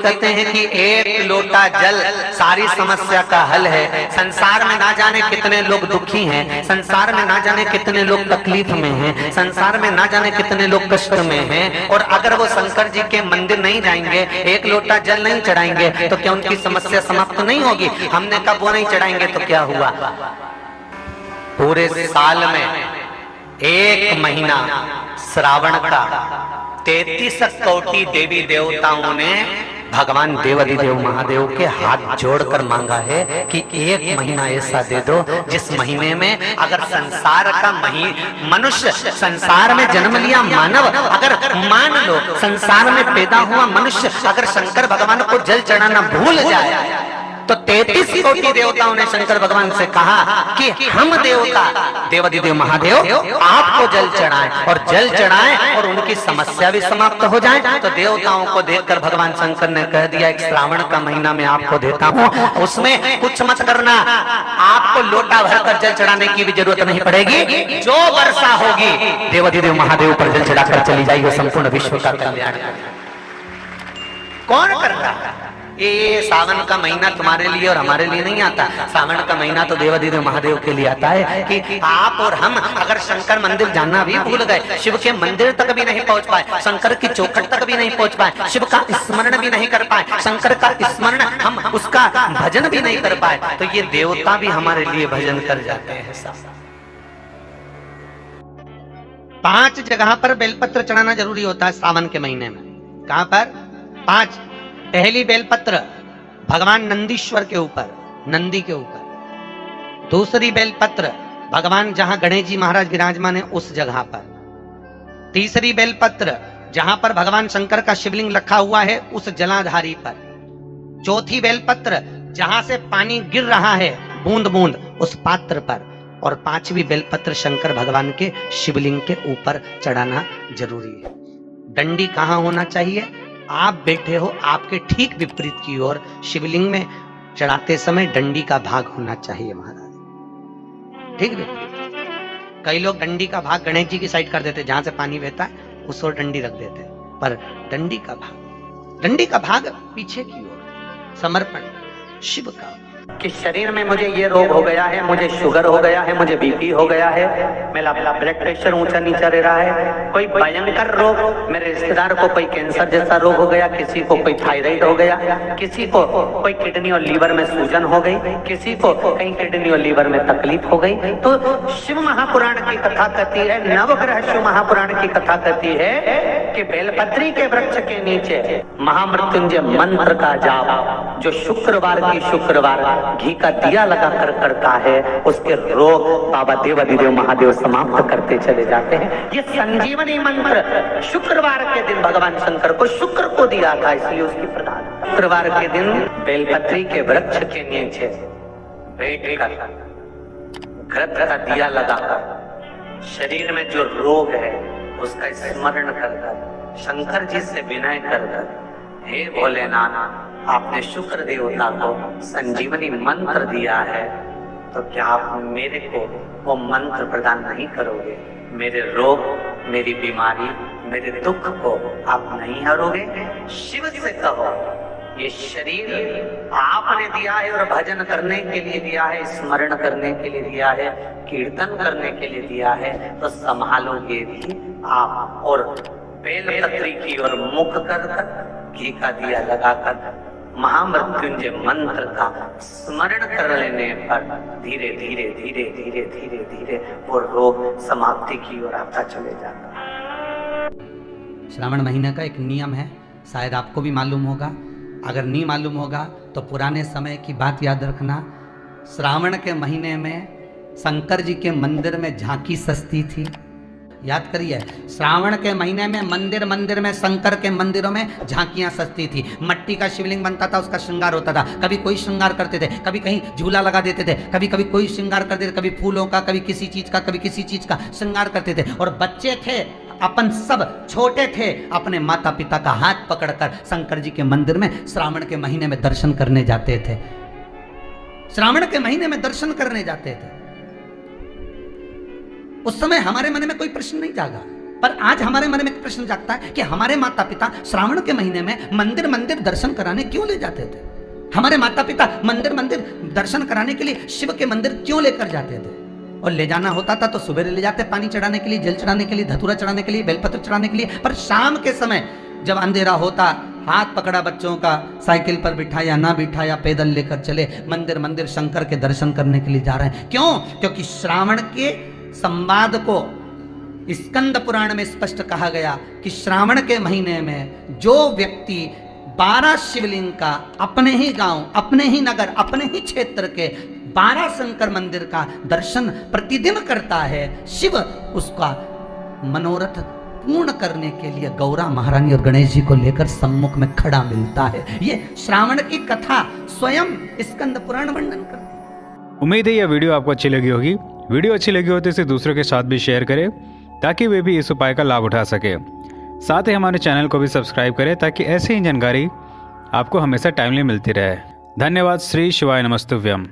कहते हैं कि एक लोटा जल सारी समस्या का हल है। संसार में ना जाने कितने लोग दुखी हैं, संसार में ना जाने कितने लोग तकलीफ में हैं, संसार में ना जाने कितने लोग कष्ट में हैं, और अगर वो शंकर जी के मंदिर नहीं जाएंगे, एक लोटा जल नहीं चढ़ाएंगे, तो क्या उनकी समस्या समाप्त नहीं होगी? हमने कहा वो नहीं चढ़ाएंगे तो क्या हुआ? पूरे साल में एक महीना श्रावण का 33 कोटि देवी देवताओं ने भगवान देवाधिदेव महादेव के हाथ जोड़कर मांगा है कि एक महीना ऐसा दे दो जिस महीने में अगर संसार का मनुष्य संसार में जन्म लिया मानव, अगर मान लो संसार में पैदा हुआ मनुष्य अगर शंकर भगवान को जल चढ़ाना भूल जाए, तो 33 कोटि देवताओं ने शंकर भगवान से कहा कि हम देवता देवाधिदेव महादेव आपको जल चढ़ाएं, और जल चढ़ाएं और उनकी समस्या भी समाप्त हो जाए। तो देवताओं को देखकर भगवान शंकर ने कह दिया, एक श्रावण का महीना मैं आपको देता हूं, उसमें कुछ मत करना, आपको लोटा भरकर जल चढ़ाने की भी जरूरत नहीं पड़ेगी, जो वर्षा होगी देवाधिदेव महादेव पर जल चढ़ाकर चली जाएगी, संपूर्ण विश्व का कल्याण। कौन कर रहा है ये? सावन का महीना तुम्हारे लिए और हमारे लिए नहीं आता। सावन का महीना तो देवाधिदेव महादेव के लिए आता है कि आप और हम अगर शंकर मंदिर जाना भी भूल गए, शिव के मंदिर तक भी नहीं पहुंच पाए, शंकर की चौखट तक भी नहीं पहुंच पाए, शिव का स्मरण भी नहीं कर पाए, शंकर का स्मरण हम उसका भजन भी नहीं कर पाए, तो ये देवता भी हमारे लिए भजन कर जाते हैं। 5 जगह पर बेलपत्र चढ़ाना जरूरी होता है सावन के महीने में। कहां पर? 5। पहली बेलपत्र भगवान नंदीश्वर के ऊपर, नंदी के ऊपर। दूसरी बेलपत्र भगवान जहां गणेश जी महाराज विराजमान है उस जगह पर। तीसरी बेलपत्र जहां पर भगवान शंकर का शिवलिंग रखा हुआ है उस जलाधारी पर। चौथी बेलपत्र जहां से पानी गिर रहा है बूंद बूंद उस पात्र पर। और 5वीं बेलपत्र शंकर भगवान के शिवलिंग के ऊपर चढ़ाना जरूरी है। डंडी कहां होना चाहिए? आप बैठे हो, आपके ठीक विपरीत की ओर शिवलिंग में चढ़ाते समय डंडी का भाग होना चाहिए महाराज, ठीक है? कई लोग डंडी का भाग गणेश जी की साइड कर देते, जहां से पानी बहता है उस ओर डंडी रख देते, पर डंडी का भाग पीछे की ओर, समर्पण शिव का। कि शरीर में मुझे ये रोग हो गया है, मुझे शुगर हो गया है, मुझे बीपी हो गया है, मेरा ब्लड प्रेशर ऊंचा नीचा रह रहा है, कोई भयंकर रोग, मेरे रिश्तेदार को कोई कैंसर जैसा रोग हो गया, किसी को कोई थायराइड हो गया, किसी को कोई किडनी और लीवर में सूजन हो गई, किसी को कहीं किडनी और लीवर में तकलीफ हो गई, तो शिव महापुराण की कथा कहती है, नवग्रह शिव महापुराण की कथा कहती है कि बेलपत्री के वृक्ष के नीचे महामृत्युंजय मंत्र का जाप जो शुक्रवार की शुक्रवार घी का दिया लगाकर करता है, उसके रोग बाबा देवाधिदेव महादेव समाप्त करते चले जाते हैं। ये संजीवनी मंत्र शुक्रवार के दिन भगवान शंकर को शुक्र को दिया था, इसलिए उसकी प्रधान शुक्रवार के दिन बेलपत्री के वृक्ष के नीचे बैठकर घृत का दिया लगाकर शरीर में जो रोग है उसका स्मरण कर शंकर जी से विनय कर, हे भोलेनाथ आपने शुक्र देवता को संजीवनी मंत्र दिया है, तो क्या आप मेरे को वो मंत्र प्रदान नहीं करोगे? मेरे रोग, मेरी बीमारी, मेरे दुख को आप नहीं हरोगे? शिव से कहो, ये शरीर आपने दिया है और भजन करने के लिए दिया है, स्मरण करने के लिए दिया है, कीर्तन करने के लिए दिया है, तो संभालोगे भी आप। और बेलपत्री की ओर मुख कर घी का दिया लगाकर महामृत्युंजय मंत्र का स्मरण कर लेने पर धीरे धीरे धीरे धीरे धीरे धीरे वो रोग समाप्ति की ओर आता चले जाता है। श्रावण महीने का एक नियम है, शायद आपको भी मालूम होगा, अगर नहीं मालूम होगा तो पुराने समय की बात याद रखना। श्रावण के महीने में शंकर जी के मंदिर में झांकी सस्ती थी, याद करिए। श्रावण के महीने में मंदिर में शंकर के मंदिरों में झांकियां सस्ती थी। मट्टी का शिवलिंग बनता था, उसका श्रृंगार होता था, कभी कोई श्रृंगार करते थे, कभी कहीं झूला लगा देते थे, कभी कभी कोई श्रृंगार करते थे, कभी फूलों का, कभी किसी चीज का, कभी किसी चीज का श्रृंगार करते थे। और बच्चे थे अपन, सब छोटे थे, अपने माता पिता का हाथ पकड़कर शंकर जी के मंदिर में श्रावण के महीने में दर्शन करने जाते थे। श्रावण के महीने में दर्शन करने जाते थे। उस समय हमारे मन में कोई प्रश्न नहीं जागा, पर आज हमारे मन में एक प्रश्न जागता है कि हमारे माता पिता श्रावण के महीने में मंदिर मंदिर दर्शन कराने क्यों ले जाते थे? हमारे माता पिता मंदिर मंदिर दर्शन कराने के लिए शिव के मंदिर क्यों लेकर जाते थे? और ले जाना होता था तो सुबह ले जाते, पानी चढ़ाने के लिए, जल चढ़ाने के लिए, धतूरा चढ़ाने के लिए, बेलपत्र चढ़ाने के लिए। पर शाम के समय जब अंधेरा होता, हाथ पकड़ा बच्चों का, साइकिल पर बिठाया ना बिठाया, पैदल लेकर चले मंदिर मंदिर शंकर के दर्शन करने के लिए जा रहे हैं। क्यों? क्योंकि श्रावण के संवाद को स्कंद पुराण में स्पष्ट कहा गया कि श्रावण के महीने में जो व्यक्ति 12 शिवलिंग का अपने ही गांव, अपने ही नगर, अपने ही क्षेत्र के 12 शंकर मंदिर का दर्शन प्रतिदिन करता है, शिव उसका मनोरथ पूर्ण करने के लिए गौरा महारानी और गणेश जी को लेकर सम्मुख में खड़ा मिलता है। ये श्रावण की कथा स्वयं स्कंद पुराण वर्णन करती है। उम्मीद है यह वीडियो आपको अच्छी लगी होगी। वीडियो अच्छी लगी हो तो इसे दूसरों के साथ भी शेयर करें ताकि वे भी इस उपाय का लाभ उठा सके। साथ ही हमारे चैनल को भी सब्सक्राइब करें ताकि ऐसी ही जानकारी आपको हमेशा टाइमली मिलती रहे। धन्यवाद। श्री शिवाय नमस्तुभ्यम।